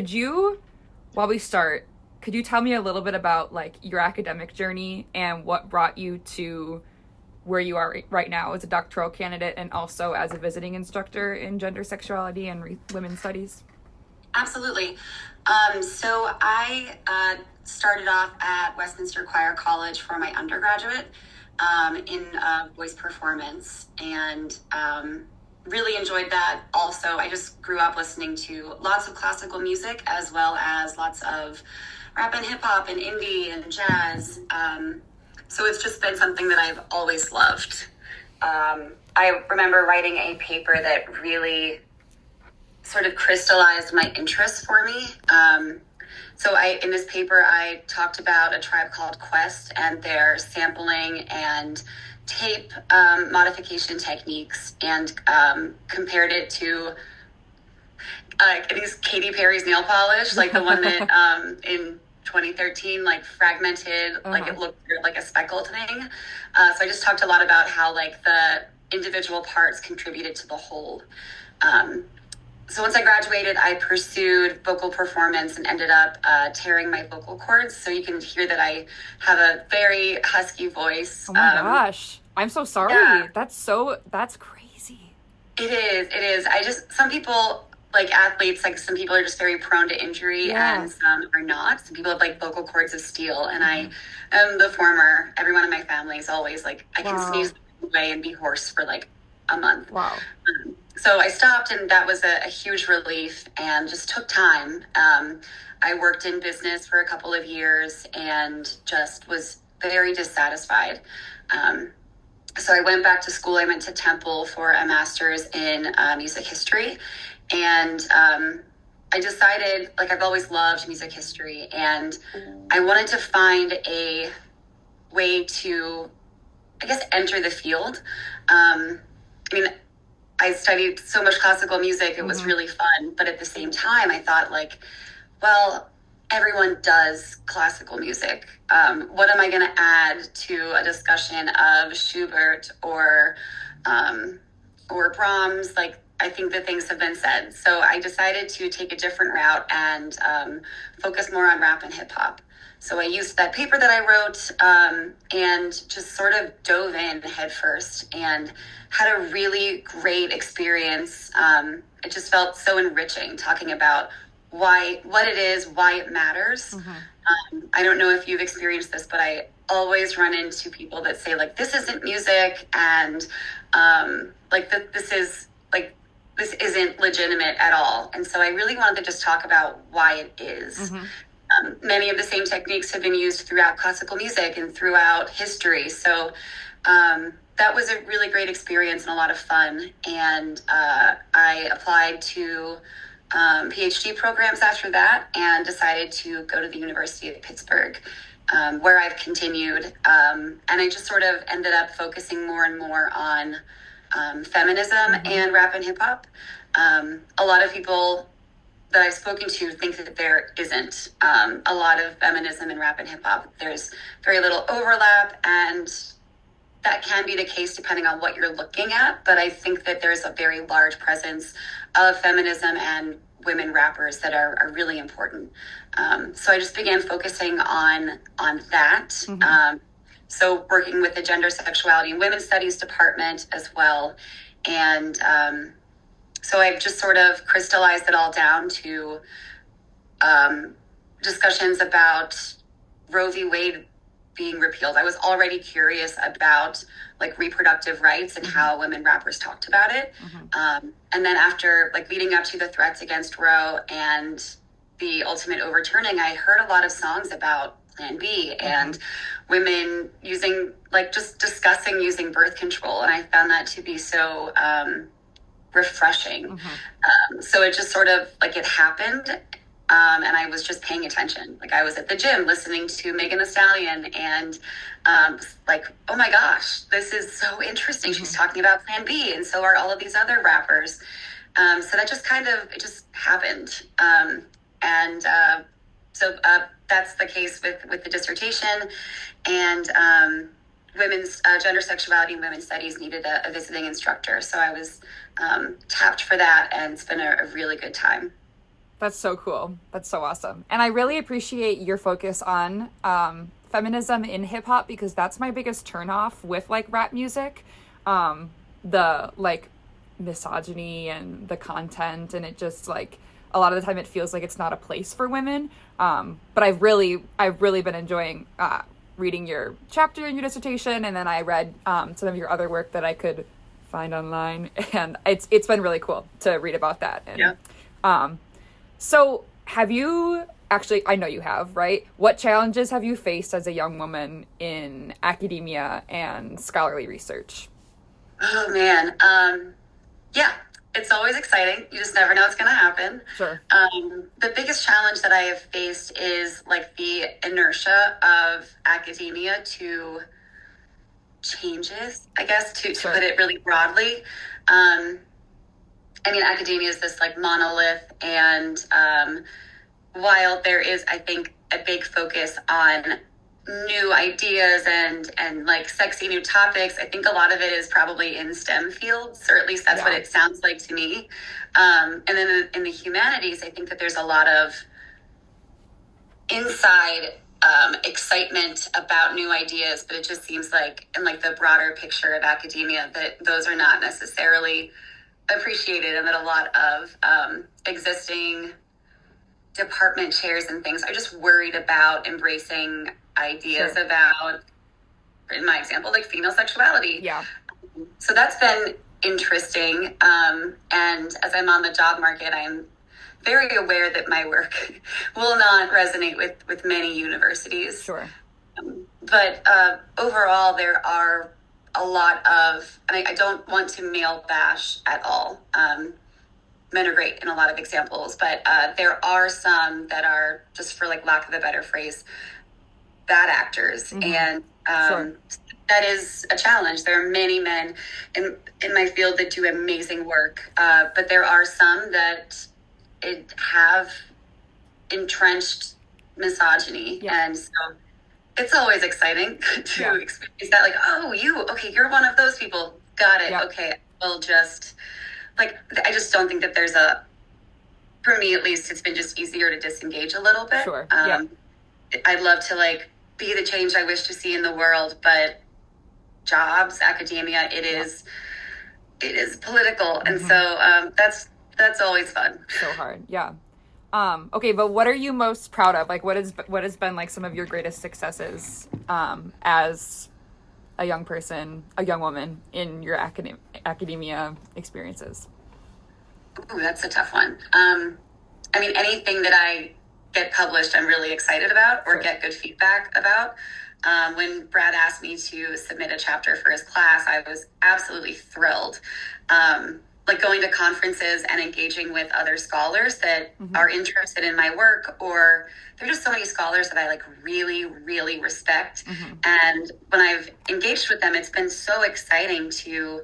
Could you, while we start, could you tell me a little bit about like your academic journey and what brought you to where you are right now as a doctoral candidate and also as a visiting instructor in gender, sexuality, and women's studies? Absolutely. So I started off at Westminster Choir College for my undergraduate in voice performance, and really enjoyed that. Also, I just grew up listening to lots of classical music as well as lots of rap and hip hop and indie and jazz. So it's just been something that I've always loved. I remember writing a paper that really sort of crystallized my interest for me. In this paper, I talked about a tribe called Quest and their sampling and tape modification techniques, and compared it to these Katy Perry's nail polish, like the one that in 2013, like fragmented, like it looked like a speckled thing. So I just talked a lot about how like the individual parts contributed to the whole. So once I graduated, I pursued vocal performance and ended up tearing my vocal cords. So you can hear that I have a very husky voice. Oh my gosh. I'm so sorry. Yeah. That's crazy. It is. Some people, like athletes, like some people are just very prone to injury and some are not. Some people have like vocal cords of steel, and I am the former. Everyone in my family is always like, I can sneeze away and be hoarse for like a month. Wow. So I stopped, and that was a huge relief and just took time. I worked in business for a couple of years and just was very dissatisfied. So I went back to school. I went to Temple for a master's in music history. And I decided, like, I've always loved music history, and I wanted to find a way to, I guess, enter the field. I studied so much classical music. It was really fun. But at the same time, I thought, like, well, everyone does classical music. What am I going to add to a discussion of Schubert or Brahms? Like, I think that things have been said. So I decided to take a different route and focus more on rap and hip hop. So I used that paper that I wrote and just sort of dove in headfirst and had a really great experience. It just felt so enriching talking about what it is, why it matters. I don't know if you've experienced this, but I always run into people that say, like, this isn't music, and this isn't legitimate at all. And so I really wanted to just talk about why it is. Many of the same techniques have been used throughout classical music and throughout history. So that was a really great experience and a lot of fun. And I applied to PhD programs after that and decided to go to the University of Pittsburgh, where I've continued. And I just sort of ended up focusing more and more on feminism and rap and hip hop. A lot of people that I've spoken to think that there isn't a lot of feminism in rap and hip hop. There's very little overlap, and that can be the case depending on what you're looking at. But I think that there's a very large presence of feminism and women rappers that are really important. So I just began focusing on that. So working with the Gender, Sexuality, and Women's Studies department as well. And so I've just sort of crystallized it all down to discussions about Roe v. Wade being repealed. I was already curious about like reproductive rights and how women rappers talked about it. And then after like leading up to the threats against Roe and the ultimate overturning, I heard a lot of songs about Plan B and women using, like, just discussing using birth control. And I found that to be so refreshing. So it just sort of like it happened. And I was just paying attention. Like I was at the gym listening to Megan Thee Stallion and like, oh my gosh, this is so interesting. She's talking about Plan B, and so are all of these other rappers. So that just it just happened. So that's the case with the dissertation. And women's gender, sexuality, and women's studies needed a visiting instructor. So I was tapped for that, and it's been a really good time. That's so cool. That's so awesome. And I really appreciate your focus on feminism in hip hop, because that's my biggest turnoff with like rap music. The like misogyny and the content, and it just like a lot of the time it feels like it's not a place for women. But I've really been enjoying reading your chapter in your dissertation, and then I read some of your other work that I could find online, and it's been really cool to read about that. And, yeah. So have you actually, I know you have, right? What challenges have you faced as a young woman in academia and scholarly research? Oh man. Yeah, it's always exciting. You just never know what's going to happen. Sure. The biggest challenge that I have faced is like the inertia of academia to changes, I guess, to Sure. put it really broadly. I mean, academia is this like monolith, and while there is, I think, a big focus on new ideas and like sexy new topics, I think a lot of it is probably in STEM fields, or at least that's what it sounds like to me. And then in the humanities, I think that there's a lot of inside excitement about new ideas, but it just seems like in like the broader picture of academia that those are not necessarily appreciated, and that a lot of existing department chairs and things are just worried about embracing ideas about, in my example, like female sexuality. Yeah. So that's been interesting. And as I'm on the job market, I'm very aware that my work will not resonate with many universities. Sure. But overall, there are a lot of, and I don't want to male bash at all. Men are great in a lot of examples, but there are some that are, just for like lack of a better phrase, bad actors. And that is a challenge. There are many men in my field that do amazing work, but there are some that have entrenched misogyny. And so it's always exciting to experience that, like, oh, you're one of those people. Got it. Okay. We'll just, like, I just don't think that there's for me at least, it's been just easier to disengage a little bit. Sure. I'd love to like be the change I wish to see in the world, but jobs, academia, it is political. And so that's always fun. So hard. Yeah. Okay, but what are you most proud of? Like, what has been like some of your greatest successes as a young person, a young woman in your academia experiences? Ooh, that's a tough one. I mean, anything that I get published, I'm really excited about, or get good feedback about. When Brad asked me to submit a chapter for his class, I was absolutely thrilled. Like going to conferences and engaging with other scholars that are interested in my work, or there are just so many scholars that I like really, really respect. And when I've engaged with them, it's been so exciting to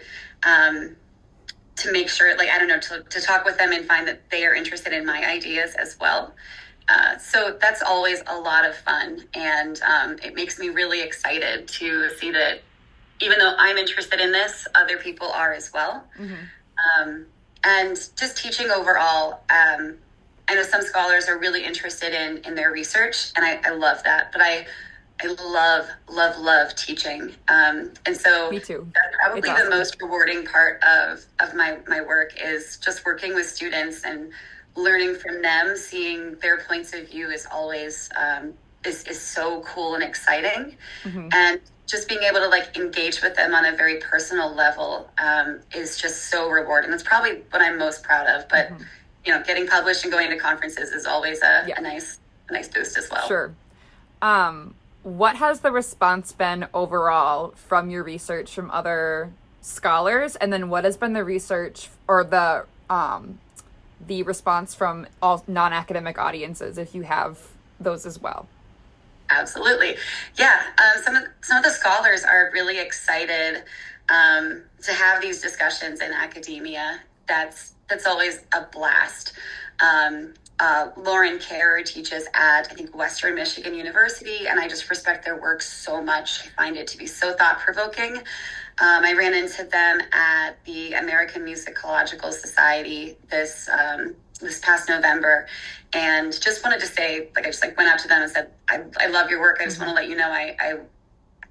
make sure, like, I don't know, to talk with them and find that they are interested in my ideas as well. So that's always a lot of fun. And it makes me really excited to see that even though I'm interested in this, other people are as well. And just teaching overall, I know some scholars are really interested in their research, and I love that. But I love teaching. And so me too. That's probably the most rewarding part of my work, is just working with students and learning from them. Seeing their points of view is always is so cool and exciting. And just being able to like engage with them on a very personal level is just so rewarding. That's probably what I'm most proud of. But you know, getting published and going to conferences is always a nice boost as well. Sure. What has the response been overall from your research from other scholars, and then what has been the research or the response from all non-academic audiences, if you have those as well? Absolutely. Yeah. Some of the scholars are really excited to have these discussions in academia. That's always a blast. Lauren Kerr teaches at, I think, Western Michigan University, and I just respect their work so much. I find it to be so thought-provoking. I ran into them at the American Musicological Society this this past November, and just wanted to say, like, I just like went out to them and said, I love your work. I just want to let you know, I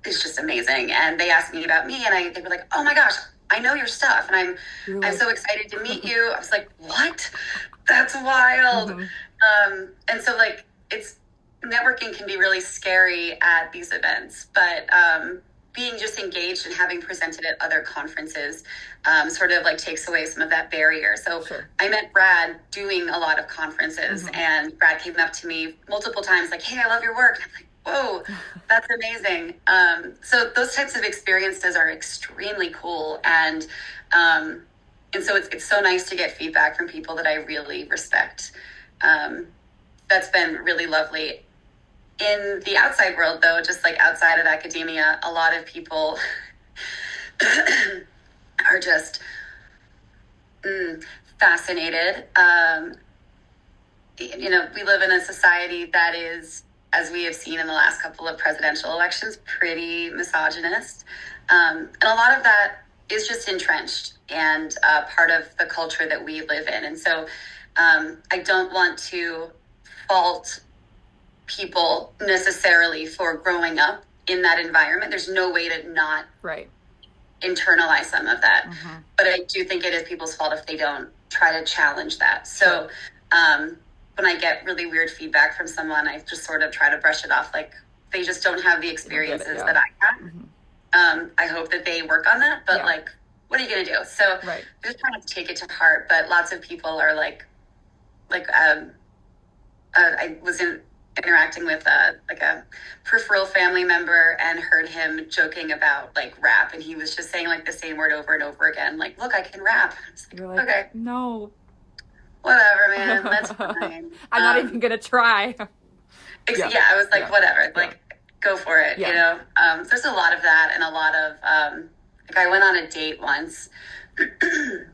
it's just amazing. And they asked me about me, and they were like, oh my gosh, I know your stuff, and I'm so excited to meet you. I was like, what? That's wild. And so like, it's networking can be really scary at these events, but being just engaged and having presented at other conferences sort of like takes away some of that barrier. So I met Brad doing a lot of conferences, and Brad came up to me multiple times like, hey, I love your work. And I'm like, whoa, that's amazing. So those types of experiences are extremely cool. And so it's so nice to get feedback from people that I really respect. That's been really lovely. In the outside world, though, just like outside of academia, a lot of people are just fascinated. We live in a society that is, as we have seen in the last couple of presidential elections, pretty misogynist. And a lot of that is just entrenched and part of the culture that we live in. And so I don't want to fault people necessarily for growing up in that environment. There's no way to not internalize some of that. But I do think it is people's fault if they don't try to challenge that. So when I get really weird feedback from someone, I just sort of try to brush it off like they just don't have the experiences that I have. I hope that they work on that, but like, what are you going to do? So I just try not to take it to heart, but lots of people are like I was interacting with a peripheral family member and heard him joking about like rap, and he was just saying like the same word over and over again, like, look, I can rap. You're like, okay, no, whatever, man, that's fine. I'm not even gonna try. I was like, whatever, like go for it, you know. So there's a lot of that, and a lot of like I went on a date once and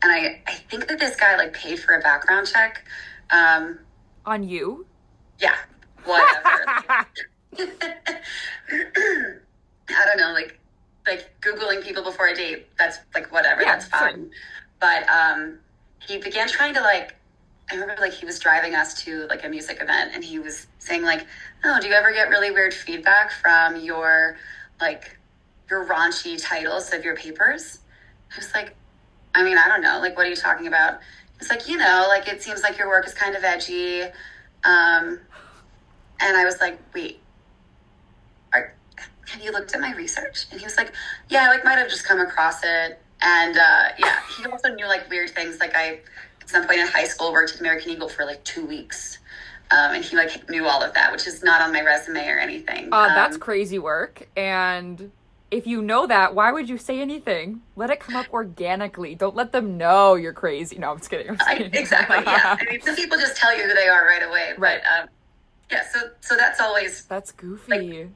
I think that this guy like paid for a background check on you. Yeah, whatever. I don't know, like Googling people before a date, that's like, whatever, that's fine. Sure. But he began trying to like, I remember like he was driving us to like a music event, and he was saying like, oh, do you ever get really weird feedback from your raunchy titles of your papers? I was like, I mean, I don't know, like, what are you talking about? It's like, like, it seems like your work is kind of edgy. And I was like, wait, have you looked at my research? And he was like, yeah, I like might have just come across it. And he also knew like weird things. Like I, at some point in high school, worked at American Eagle for like 2 weeks. And he like knew all of that, which is not on my resume or anything. That's crazy work. And if you know that, why would you say anything? Let it come up organically. Don't let them know you're crazy. No, I'm just kidding. Exactly, yeah. I mean, some people just tell you who they are right away. Right. But, so that's always... That's goofy. Like,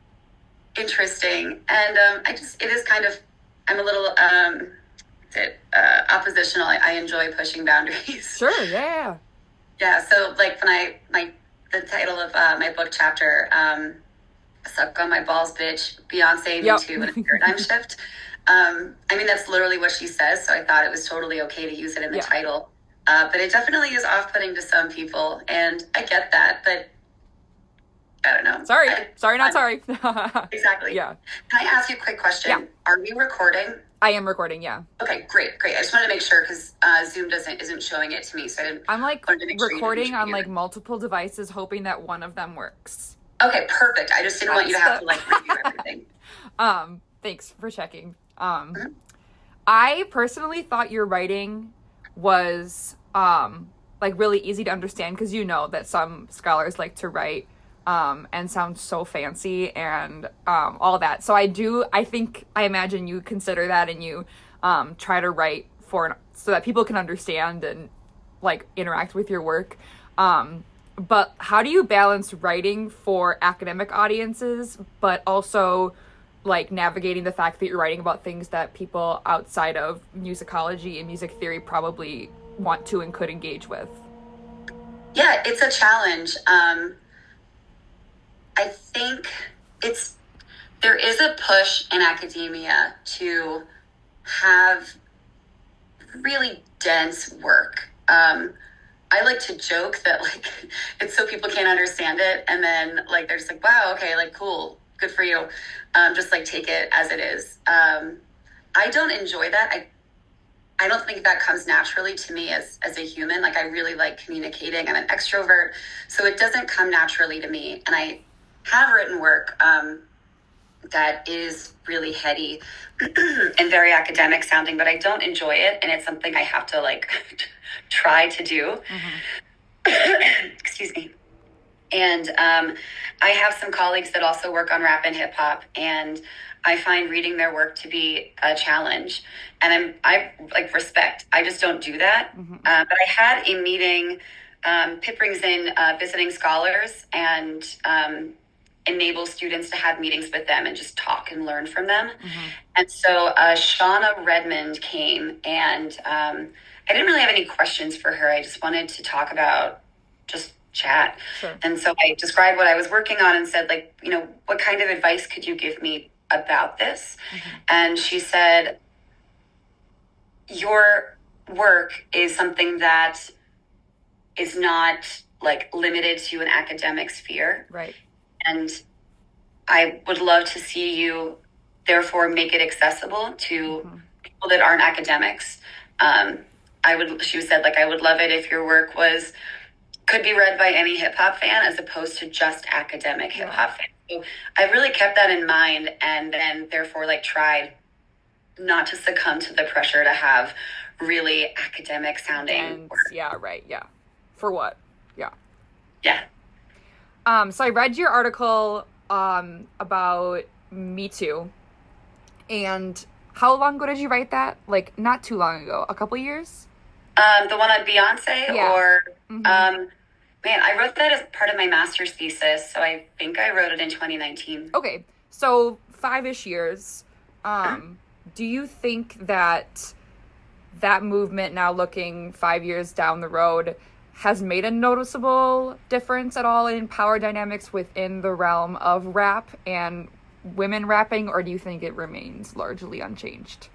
interesting. And it is kind of... I'm a little oppositional. I enjoy pushing boundaries. Sure, yeah. Yeah, so, like, when the title of my book chapter... Suck on my balls, bitch, Beyonce, Me Too, and a paradigm shift. I mean, that's literally what she says, so I thought it was totally okay to use it in the title. But it definitely is off-putting to some people, and I get that, but I don't know. Sorry, not sorry. Exactly. Yeah. Can I ask you a quick question? Yeah. Are you recording? I am recording, yeah. Okay, great. I just wanted to make sure, because Zoom isn't showing it to me, so I'm like recording on like multiple devices, hoping that one of them works. Okay, perfect. I just didn't want you to have to like review everything. Thanks for checking. I personally thought your writing was like really easy to understand, because that some scholars like to write and sound so fancy and all that. So I imagine you consider that, and you try to write so that people can understand and like interact with your work. But how do you balance writing for academic audiences, but also like navigating the fact that you're writing about things that people outside of musicology and music theory probably want to and could engage with? Yeah, it's a challenge. I think there is a push in academia to have really dense work. I like to joke that like it's so people can't understand it, and then like they're just like, wow, okay, like cool, good for you. Just like take it as it is. I don't enjoy that. I don't think that comes naturally to me as a human. Like I really like communicating. I'm an extrovert, so it doesn't come naturally to me. And I have written work that is really heady and very academic sounding, but I don't enjoy it, and it's something I have to like try to do. Excuse me. And I have some colleagues that also work on rap and hip hop, and I find reading their work to be a challenge. And I like respect. I just don't do that. But I had a meeting. Pitt brings in visiting scholars and enable students to have meetings with them and just talk and learn from them. And so Shauna Redmond came, and I didn't really have any questions for her. I just wanted to talk about just chat. Sure. And so I described what I was working on and said, like, you know, what kind of advice could you give me about this? And she said, your work is something that is not like limited to an academic sphere. Right. And I would love to see you therefore make it accessible to people that aren't academics. She said, like, I would love it if your work could be read by any hip hop fan as opposed to just academic hip hop fans. So I really kept that in mind, and then therefore like tried not to succumb to the pressure to have really academic sounding work. Yeah, right. Yeah. For what? Yeah. Yeah. So I read your article about Me Too, and how long ago did you write that? Like, not too long ago, a couple years? The one on Beyonce, or man, I wrote that as part of my master's thesis, so I think I wrote it in 2019. Okay, so 5-ish years. Do you think that movement, now looking 5 years down the road, has made a noticeable difference at all in power dynamics within the realm of rap and women rapping, or do you think it remains largely unchanged?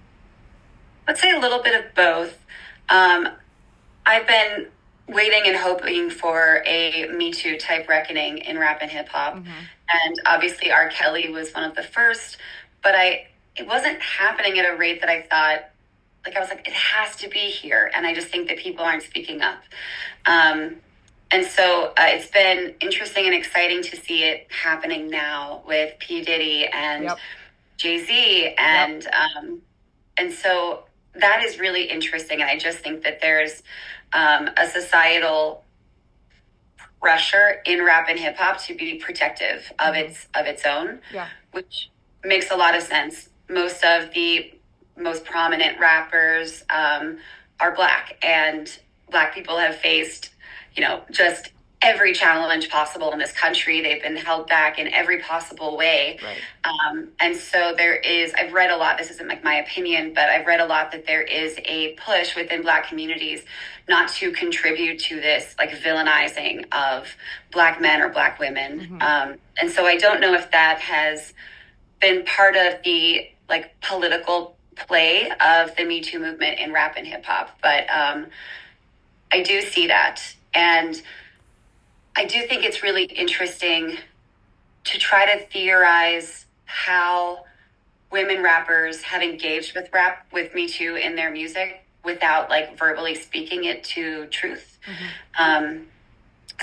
I'd say a little bit of both. I've been waiting and hoping for a Me Too type reckoning in rap and hip hop. And obviously R. Kelly was one of the first, but it wasn't happening at a rate that I thought, like, I was like, it has to be here. And I just think that people aren't speaking up. And so it's been interesting and exciting to see it happening now with P. Diddy and Jay-Z. And, and so that is really interesting. And I just think that there's a societal pressure in rap and hip hop to be protective of its own, which makes a lot of sense. Most of the most prominent rappers are Black, and Black people have faced, you know, just every challenge possible in this country. They've been held back in every possible way. Right. And so I've read a lot, this isn't like my opinion, but I've read a lot that there is a push within Black communities not to contribute to this like villainizing of Black men or Black women. And so I don't know if that has been part of the like political play of the Me Too movement in rap and hip hop, but I do see that. And I do think it's really interesting to try to theorize how women rappers have engaged with rap, with Me Too in their music without like verbally speaking it to truth.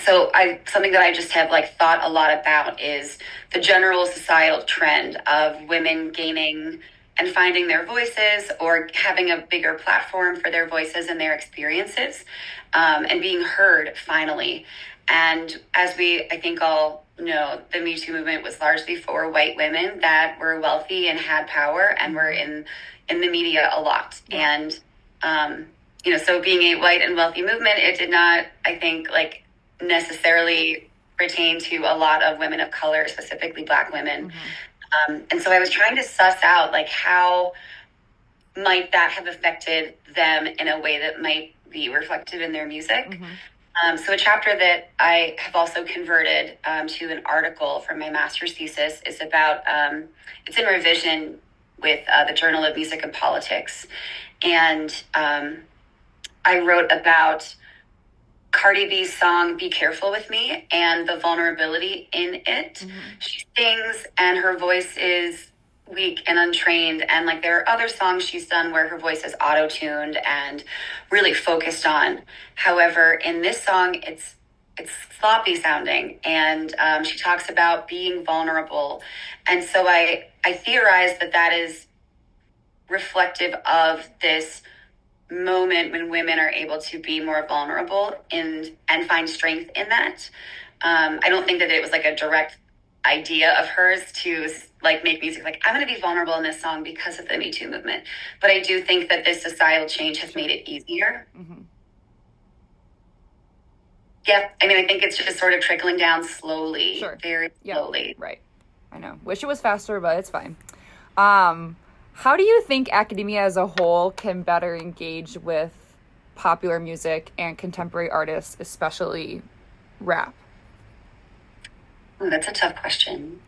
So something that I just have like thought a lot about is the general societal trend of women gaining and finding their voices or having a bigger platform for their voices and their experiences, and being heard finally. And as I think all know, the Me Too movement was largely for white women that were wealthy and had power and were in the media a lot. And, so being a white and wealthy movement, it did not, I think, like necessarily pertain to a lot of women of color, specifically Black women. And so I was trying to suss out, like, how might that have affected them in a way that might be reflected in their music. So a chapter that I have also converted to an article from my master's thesis is about, it's in revision with the Journal of Music and Politics. And I wrote about Cardi B's song Be Careful With Me and the vulnerability in it. Mm-hmm. She sings and her voice is weak and untrained, and like there are other songs she's done where her voice is auto-tuned and really focused on. However, in this song, it's sloppy sounding, and she talks about being vulnerable. And so I theorize that is reflective of this moment when women are able to be more vulnerable and find strength in that. I don't think that it was like a direct idea of hers to like make music like, I'm going to be vulnerable in this song because of the Me Too movement. But I do think that this societal change has made it easier. Mm-hmm. Yeah, I mean, I think it's just sort of trickling down slowly, very slowly. Right. I know. Wish it was faster, but it's fine. How do you think academia as a whole can better engage with popular music and contemporary artists, especially rap? Oh, that's a tough question.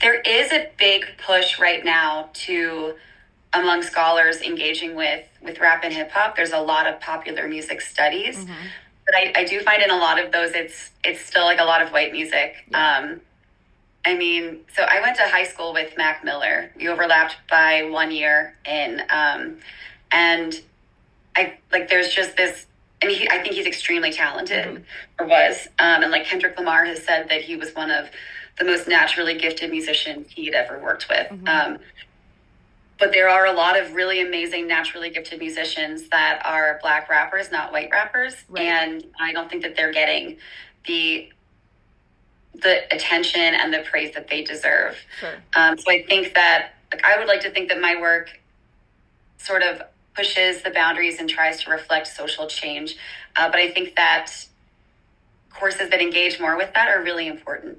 There is a big push right now among scholars engaging with rap and hip hop. There's a lot of popular music studies, mm-hmm. but I do find in a lot of those, it's still like a lot of white music. Yeah. I mean, so I went to high school with Mac Miller. We overlapped by 1 year and there's just this, and I think he's extremely talented, mm-hmm. or was. And like Kendrick Lamar has said that he was one of the most naturally gifted musicians he had ever worked with. Mm-hmm. But there are a lot of really amazing naturally gifted musicians that are Black rappers, not white rappers. Right. And I don't think that they're getting the attention and the praise that they deserve. Sure. So I think that, like, I would like to think that my work sort of pushes the boundaries and tries to reflect social change. But I think that courses that engage more with that are really important.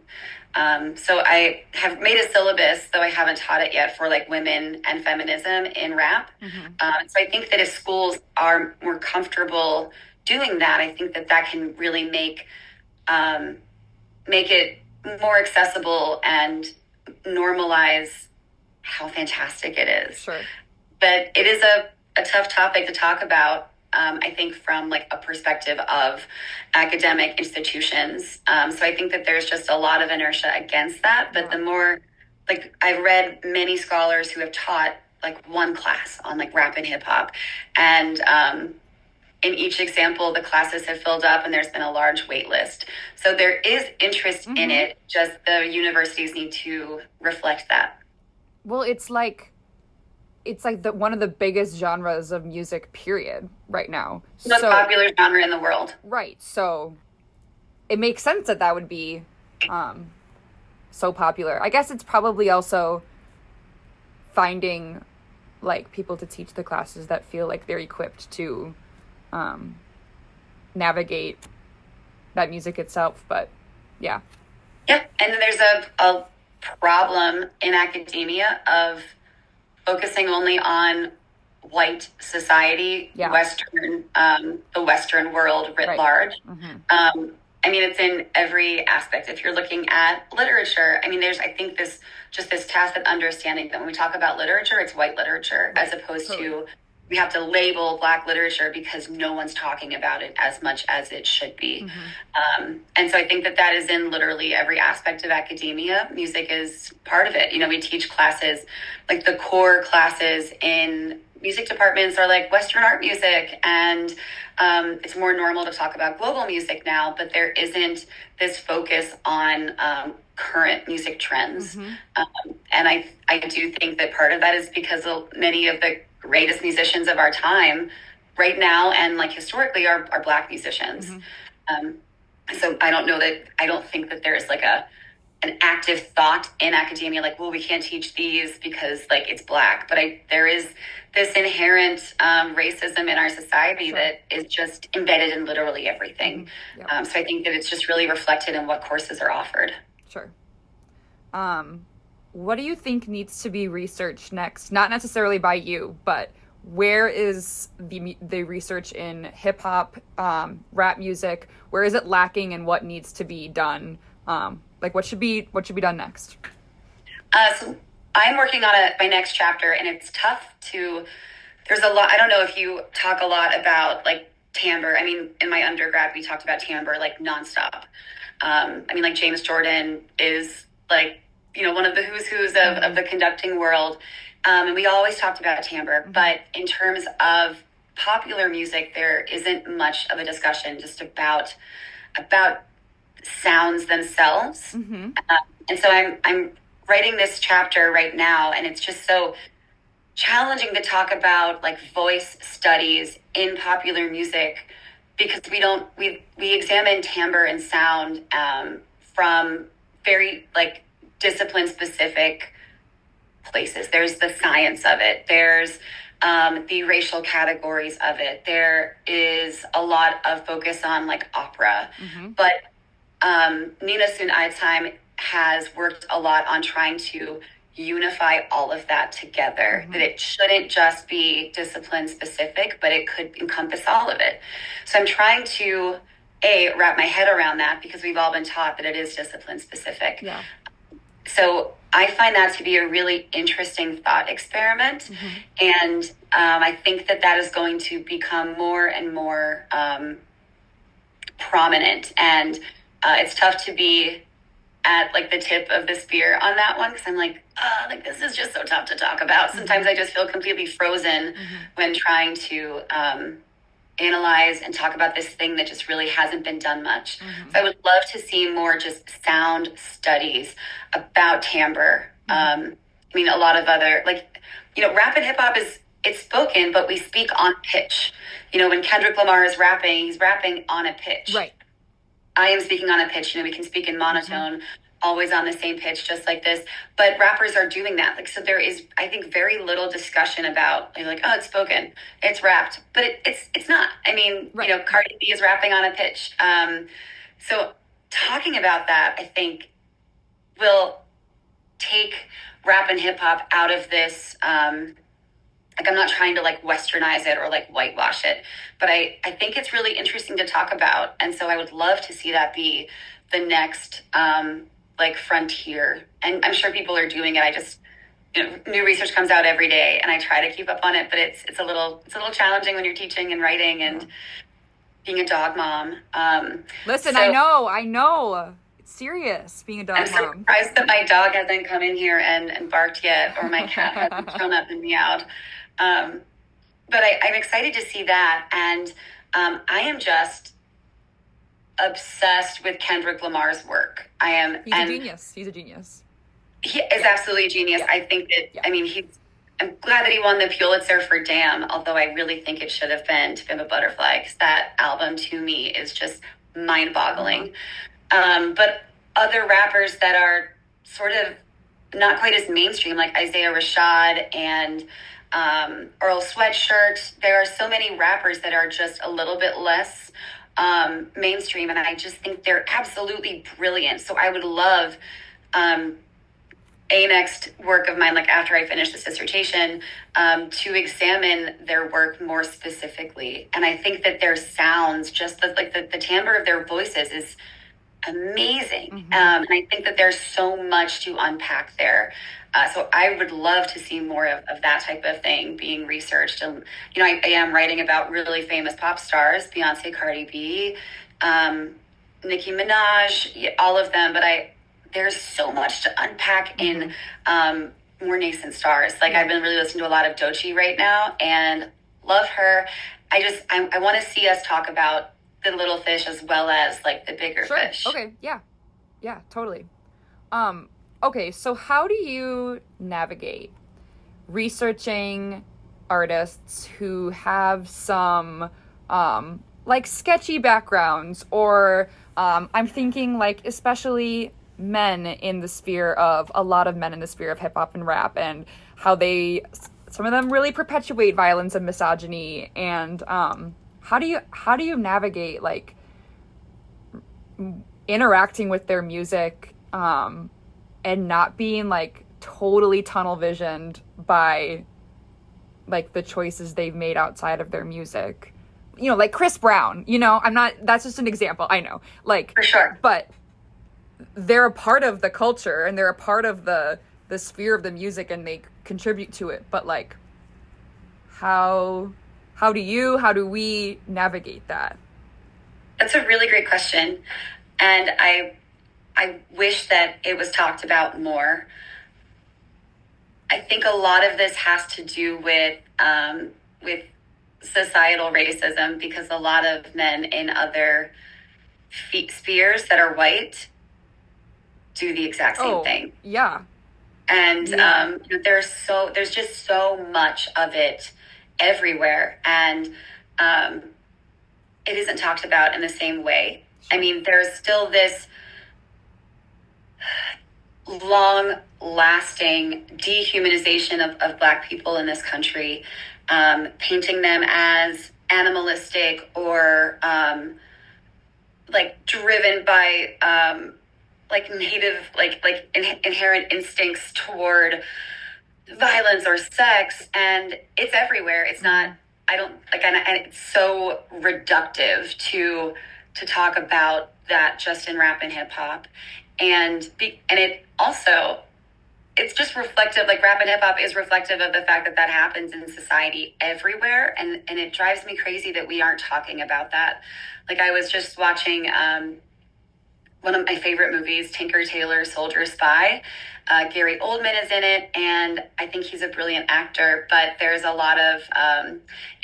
So I have made a syllabus, though I haven't taught it yet, for like women and feminism in rap. Mm-hmm. So I think that if schools are more comfortable doing that, I think that can really make it more accessible and normalize how fantastic it is. Sure. But it is a tough topic to talk about. I think from like a perspective of academic institutions. So I think that there's just a lot of inertia against that. But the more, like, I've read many scholars who have taught like one class on like rap and hip hop. And in each example, the classes have filled up and there's been a large wait list. So there is interest mm-hmm. in it. Just the universities need to reflect that. Well, it's like one of the biggest genres of music, period, right now. The most popular genre in the world. Right. So it makes sense that would be so popular. I guess it's probably also finding like people to teach the classes that feel like they're equipped to navigate that music itself. But yeah. Yep. And then there's a problem in academia of focusing only on white society, yeah. The Western world writ large. Mm-hmm. I mean, it's in every aspect. If you're looking at literature, I mean, there's, I think this tacit understanding that when we talk about literature, it's white literature, right. As opposed to we have to label Black literature because no one's talking about it as much as it should be. Mm-hmm. And so I think that is in literally every aspect of academia. Music is part of it. You know, we teach classes, like the core classes in music departments are like Western art music, and it's more normal to talk about global music now, but there isn't this focus on current music trends. Mm-hmm. And I do think that part of that is because many of the greatest musicians of our time right now and like historically are Black musicians. Mm-hmm. So I don't think that there's like an active thought in academia, like, well, we can't teach these because like it's Black, but there is this inherent racism in our society sure. that is just embedded in literally everything. Mm-hmm. Yep. So I think that it's just really reflected in what courses are offered. Sure. What do you think needs to be researched next? Not necessarily by you, but where is the research in hip hop, rap music? Where is it lacking, and what needs to be done? Like what should be done next? So I'm working on my next chapter, and it's tough there's a lot. I don't know if you talk a lot about like timbre. I mean, in my undergrad, we talked about timbre like nonstop. I mean, like James Jordan is like, you know, one of the who's of the conducting world. And we always talked about timbre, but in terms of popular music, there isn't much of a discussion just about sounds themselves. And so I'm writing this chapter right now, and it's just so challenging to talk about like voice studies in popular music, because we examine timbre and sound from very like discipline specific places. There's the science of it. There's the racial categories of it. There is a lot of focus on like opera, but Nina Sun-Eitzheim has worked a lot on trying to unify all of that together, that it shouldn't just be discipline specific, but it could encompass all of it. So I'm trying to wrap my head around that, because we've all been taught that it is discipline specific. Yeah. So I find that to be a really interesting thought experiment. And I think that is going to become more and more prominent. And it's tough to be at like the tip of the spear on that one, because I'm like this is just so tough to talk about. Sometimes I just feel completely frozen when trying to analyze and talk about this thing that just really hasn't been done much. So I would love to see more just sound studies about timbre. I mean, a lot of other, like, you know, rap and hip hop it's spoken, but we speak on pitch. You know, when Kendrick Lamar is rapping, he's rapping on a pitch. Right. I am speaking on a pitch. You know, we can speak in monotone, always on the same pitch, just like this. But rappers are doing that. Like, so there is, I think, very little discussion about, like, oh, it's spoken, it's rapped, but it's not. I mean, you know, Cardi B is rapping on a pitch. So talking about that, I think, will take rap and hip hop out of this. Like, I'm not trying to like westernize it or like whitewash it, but I think it's really interesting to talk about. And so I would love to see that be the next like frontier. And I'm sure people are doing it. I just, you know, new research comes out every day, and I try to keep up on it, but it's a little challenging when you're teaching and writing and being a dog mom. Listen, so, I know. It's serious being a dog mom. I'm surprised that my dog hasn't come in here and barked yet, or my cat hasn't shown up and meowed. But I'm excited to see that. And I am just obsessed with Kendrick Lamar's work. I am. He's a genius. He's a genius. He is absolutely a genius. I think that, I mean, I'm glad that he won the Pulitzer for Damn, although I really think it should have been To Pimp a Butterfly, because that album to me is just mind-boggling. But other rappers that are sort of not quite as mainstream, like Isaiah Rashad and Earl Sweatshirt, there are so many rappers that are just a little bit less mainstream, and I just think they're absolutely brilliant. So I would love a next work of mine, like after I finish this dissertation, to examine their work more specifically. And I think that their sounds, just the timbre of their voices is amazing. And I think that there's so much to unpack there. So I would love to see more of that type of thing being researched. And, you know, I am writing about really famous pop stars, Beyonce, Cardi B, Nicki Minaj, all of them. But there's so much to unpack in more nascent stars. Like, I've been really listening to a lot of Doechii right now and love her. I want to see us talk about the little fish as well as like the bigger fish. Okay. Yeah, totally. Okay, so how do you navigate researching artists who have some like sketchy backgrounds, or I'm thinking like especially a lot of men in the sphere of hip hop and rap, and how some of them really perpetuate violence and misogyny, and how do you navigate like interacting with their music and not being like totally tunnel visioned by like the choices they've made outside of their music? You know, like Chris Brown, you know, that's just an example, I know, like, for sure, but they're a part of the culture and they're a part of the sphere of the music and they contribute to it. But like, how how do we navigate that? That's a really great question. And I wish that it was talked about more. I think a lot of this has to do with societal racism, because a lot of men in other spheres that are white do the exact same thing. Yeah. And there's just so much of it everywhere, and it isn't talked about in the same way. I mean, there's still this long-lasting dehumanization of Black people in this country, painting them as animalistic or like driven by like native, like inherent instincts toward violence or sex, and it's everywhere. It's not. I don't like, and it's so reductive to talk about that just in rap and hip hop, and it also, it's just reflective. Like, rap and hip hop is reflective of the fact that happens in society everywhere, and it drives me crazy that we aren't talking about that. Like, I was just watching one of my favorite movies, Tinker Tailor Soldier Spy. Gary Oldman is in it, and I think he's a brilliant actor, but there's a lot of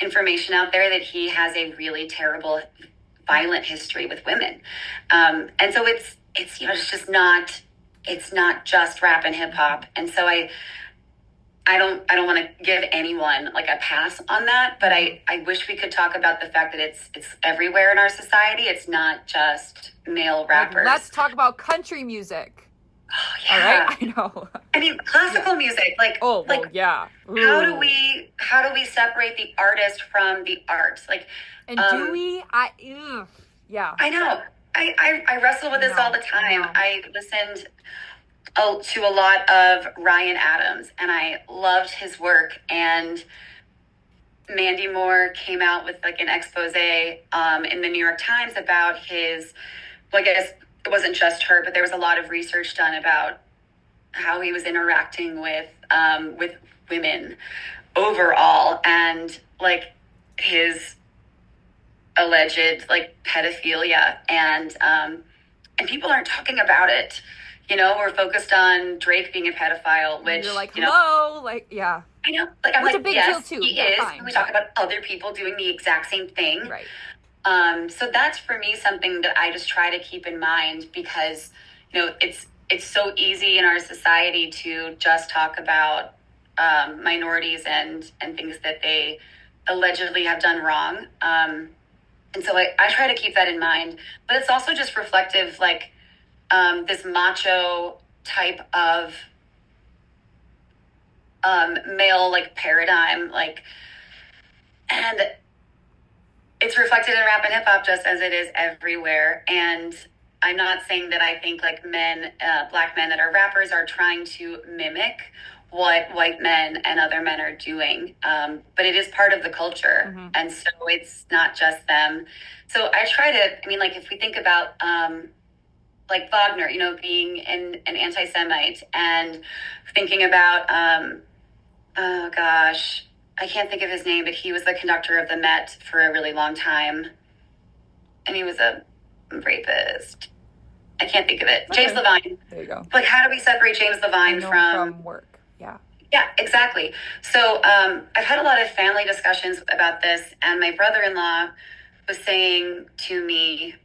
information out there that he has a really terrible, violent history with women. And so it's not just rap and hip hop. And so I don't want to give anyone like a pass on that, but I wish we could talk about the fact that it's everywhere in our society. It's not just male rappers. Like, let's talk about country music. Oh, yeah. All right, I know. I mean, classical music, like, yeah. Ooh. How do we separate the artist from the art? Like, and do we? Yeah. I know. I wrestle with this all the time. I listened to a lot of Ryan Adams, and I loved his work. And Mandy Moore came out with like an expose in the New York Times about his, well, I guess it wasn't just her, but there was a lot of research done about how he was interacting with women overall, and like his alleged like pedophilia, and people aren't talking about it. You know, we're focused on Drake being a pedophile, which, you're like, hello, like, yeah. I know, like, I'm which like, a big yes, deal too. He is. Fine, we talk about other people doing the exact same thing, right? So that's for me something that I just try to keep in mind, because you know it's so easy in our society to just talk about minorities and things that they allegedly have done wrong. And so I try to keep that in mind, but it's also just reflective, like, this macho type of male, like, paradigm, like, and it's reflected in rap and hip hop just as it is everywhere. And I'm not saying that I think like men, Black men that are rappers are trying to mimic what white men and other men are doing. But it is part of the culture. Mm-hmm. And so it's not just them. So I try to, I mean, like, if we think about, like Wagner, you know, being an anti-Semite, and thinking about, oh gosh, I can't think of his name, but he was the conductor of the Met for a really long time, and he was a rapist. I can't think of it. Okay. James Levine. There you go. Like, how do we separate James Levine from work? Yeah. Yeah, exactly. So I've had a lot of family discussions about this, and my brother-in-law was saying to me,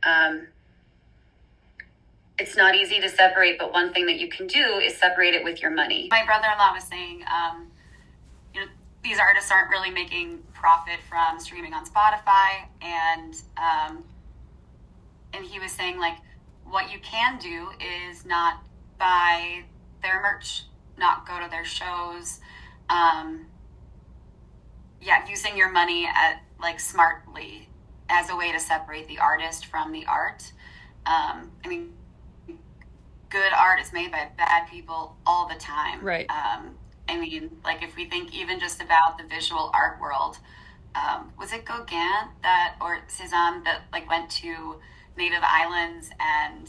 it's not easy to separate, but one thing that you can do is separate it with your money. My brother-in-law was saying, you know, these artists aren't really making profit from streaming on Spotify, and he was saying, like, what you can do is not buy their merch, not go to their shows, using your money like smartly as a way to separate the artist from the art. I mean, good art is made by bad people all the time. Right. I mean, like, if we think even just about the visual art world, was it Gauguin or Cézanne that like went to native islands and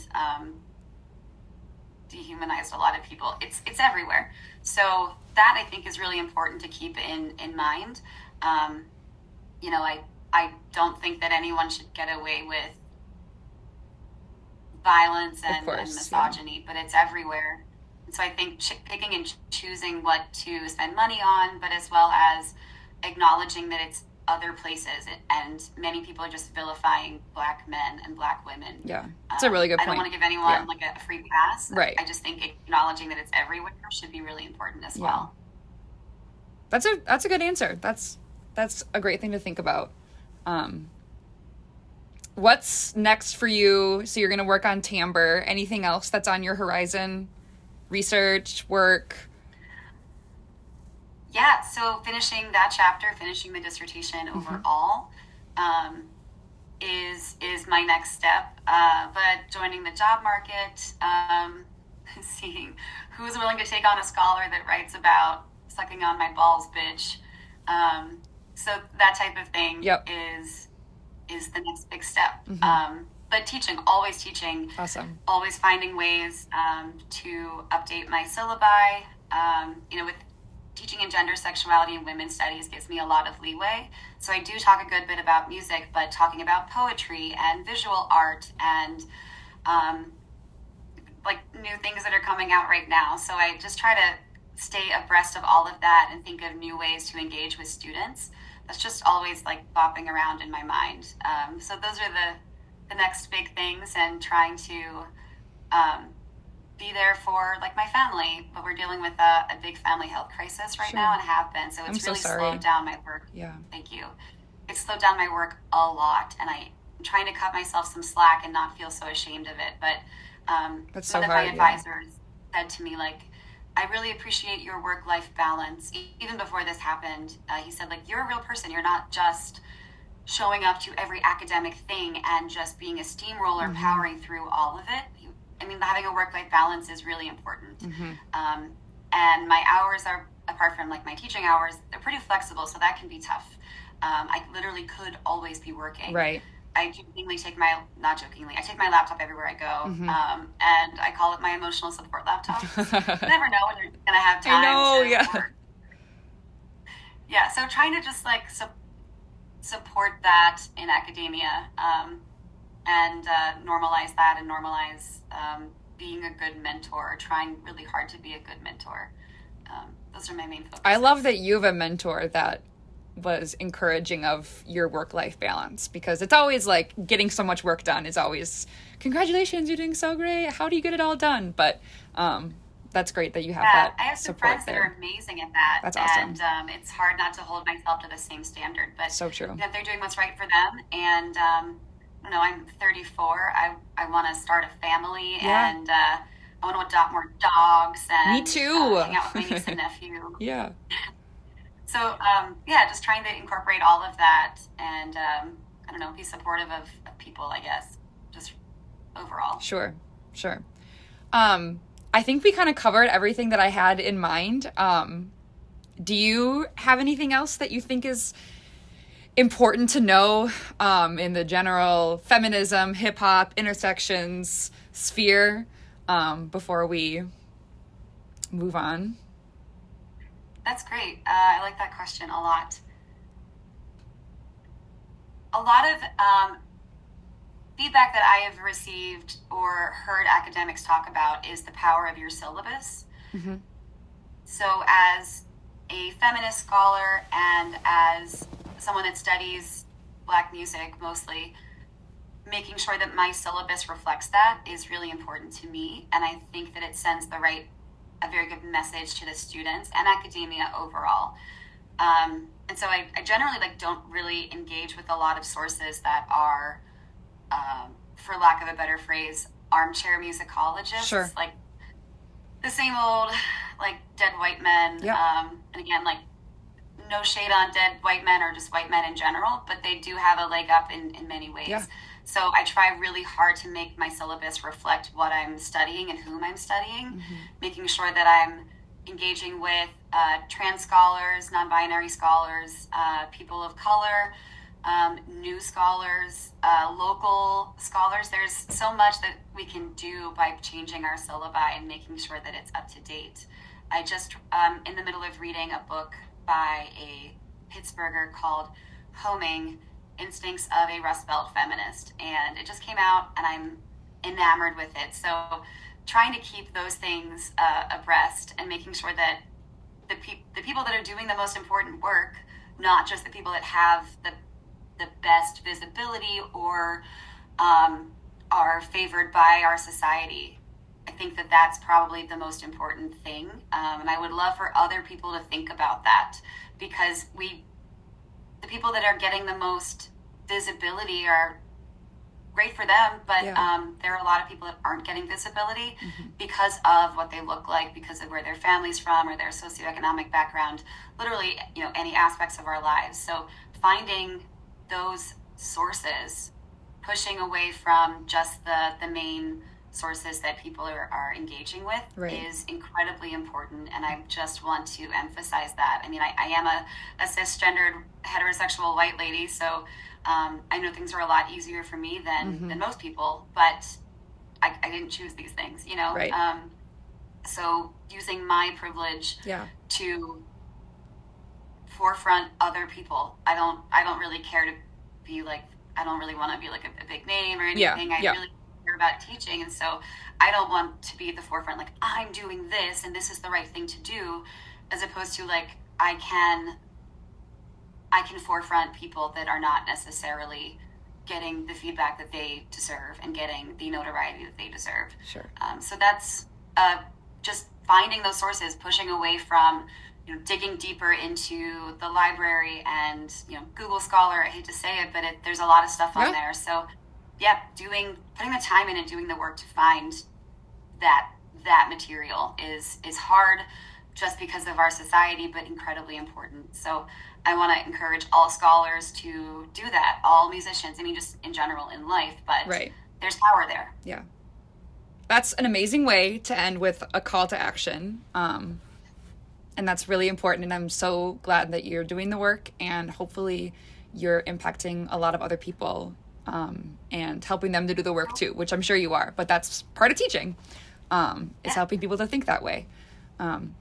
dehumanized a lot of people? It's everywhere. So that, I think, is really important to keep in mind. you know, I don't think that anyone should get away with violence and misogyny, but it's everywhere. And so I think picking and choosing what to spend money on, but as well as acknowledging that it's other places, and many people are just vilifying Black men and Black women. Yeah, it's a really good point. I don't want to give anyone like a free pass. Right. I just think acknowledging that it's everywhere should be really important as well. That's a good answer. That's a great thing to think about. What's next for you? So you're going to work on timbre. Anything else that's on your horizon? Research, work? Yeah, so finishing that chapter, finishing the dissertation overall, is my next step. But joining the job market, seeing who's willing to take on a scholar that writes about sucking on my balls, bitch. So that type of thing is the next big step. But teaching, awesome. Always finding ways to update my syllabi. You know, with teaching in gender, sexuality, and women's studies gives me a lot of leeway. So I do talk a good bit about music, but talking about poetry and visual art and like new things that are coming out right now. So I just try to stay abreast of all of that and think of new ways to engage with students. That's just always like bopping around in my mind. So those are the next big things, and trying to be there for like my family. But we're dealing with a big family health crisis right now, and have been. So it's really slowed down my work. Yeah. Thank you. It's slowed down my work a lot, and I'm trying to cut myself some slack and not feel so ashamed of it. But that's so one of hard, my advisors said to me, like, I really appreciate your work-life balance. Even before this happened, he said, like, you're a real person. You're not just showing up to every academic thing and just being a steamroller, powering through all of it. I mean, having a work-life balance is really important. And my hours are, apart from like my teaching hours, they're pretty flexible, so that can be tough. I literally could always be working. Right. I jokingly I take my laptop everywhere I go, and I call it my emotional support laptop. You never know when you're going to have time to work. Yeah, so trying to just like support that in academia, and normalize that, and normalize being a good mentor, trying really hard to be a good mentor. Those are my main focuses. I love that you have a mentor that was encouraging of your work-life balance, because it's always like getting so much work done is always, congratulations, you're doing so great, how do you get it all done? But that's great that you have that I have some support friends there. that are amazing at that. That's awesome. And it's hard not to hold myself to the same standard, but so true. You know, they're doing what's right for them. And you know, I'm 34. I want to start a family, and I want to adopt more dogs, and me too. Hang out with my niece and nephew. Yeah. So, just trying to incorporate all of that, and, I don't know, be supportive of people, I guess, just overall. Sure. I think we kind of covered everything that I had in mind. Do you have anything else that you think is important to know in the general feminism, hip-hop, intersections sphere before we move on? That's great. I like that question a lot. A lot of feedback that I have received or heard academics talk about is the power of your syllabus. So as a feminist scholar and as someone that studies Black music mostly, making sure that my syllabus reflects that is really important to me. And I think that it sends a very good message to the students and academia overall. And so I generally don't really engage with a lot of sources that are, for lack of a better phrase, armchair musicologists. Sure. Like the same old, dead white men. And again, no shade on dead white men or just white men in general, but they do have a leg up in many ways. Yeah. So I try really hard to make my syllabus reflect what I'm studying and whom I'm studying, making sure that I'm engaging with trans scholars, non-binary scholars, people of color, new scholars, local scholars. There's so much that we can do by changing our syllabi and making sure that it's up to date. I just in the middle of reading a book by a Pittsburgher called Homing, Instincts of a Rust Belt Feminist. And it just came out, and I'm enamored with it. So trying to keep those things abreast and making sure that the people that are doing the most important work, not just the people that have the best visibility or are favored by our society. I think that that's probably the most important thing. And I would love for other people to think about that, because the people that are getting the most visibility are great for them, but there are a lot of people that aren't getting visibility because of what they look like, because of where their family's from or their socioeconomic background, literally, any aspects of our lives. So finding those sources, pushing away from just the main sources that people are engaging with is incredibly important. And I just want to emphasize that. I mean, I am a cisgendered heterosexual white lady, so I know things are a lot easier for me than most people, but I didn't choose these things, so using my privilege to forefront other people. I don't really care to be like, I don't really want to be like a big name or anything. I really care about teaching, and so I don't want to be at the forefront like, I'm doing this and this is the right thing to do, as opposed to like, I can forefront people that are not necessarily getting the feedback that they deserve and getting the notoriety that they deserve. Sure. So that's just finding those sources, pushing away from digging deeper into the library and Google Scholar. I hate to say it, but there's a lot of stuff on there. So putting the time in and doing the work to find that material is hard, just because of our society, but incredibly important. So I want to encourage all scholars to do that, all musicians, I mean, just in general in life, but there's power there. Yeah. That's an amazing way to end, with a call to action. And that's really important. And I'm so glad that you're doing the work, and hopefully you're impacting a lot of other people and helping them to do the work too, which I'm sure you are, but that's part of teaching, is helping people to think that way.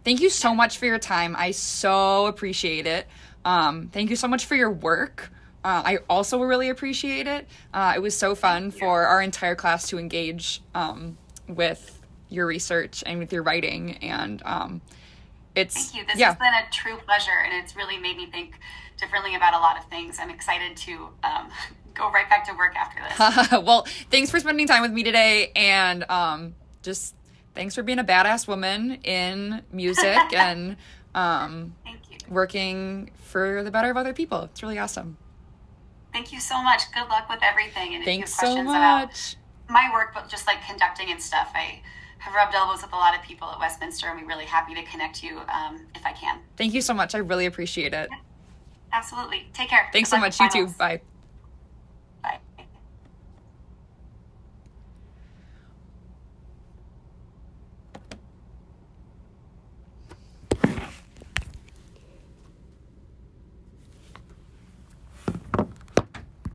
Thank you so much for your time. I so appreciate it. Thank you so much for your work. I also really appreciate it. It was so fun for our entire class to engage with your research and with your writing. And Thank you. This has been a true pleasure, and it's really made me think differently about a lot of things. I'm excited to go right back to work after this. Well, thanks for spending time with me today, and just thanks for being a badass woman in music and Thank you. Working for the better of other people. It's really awesome. Thank you so much. Good luck with everything. And thanks if you have questions so much. About my work, but just like conducting and stuff, I have rubbed elbows with a lot of people at Westminster, and we're really happy to connect you if I can. Thank you so much. I really appreciate it. Absolutely. Take care. Thanks so much. You too. Bye.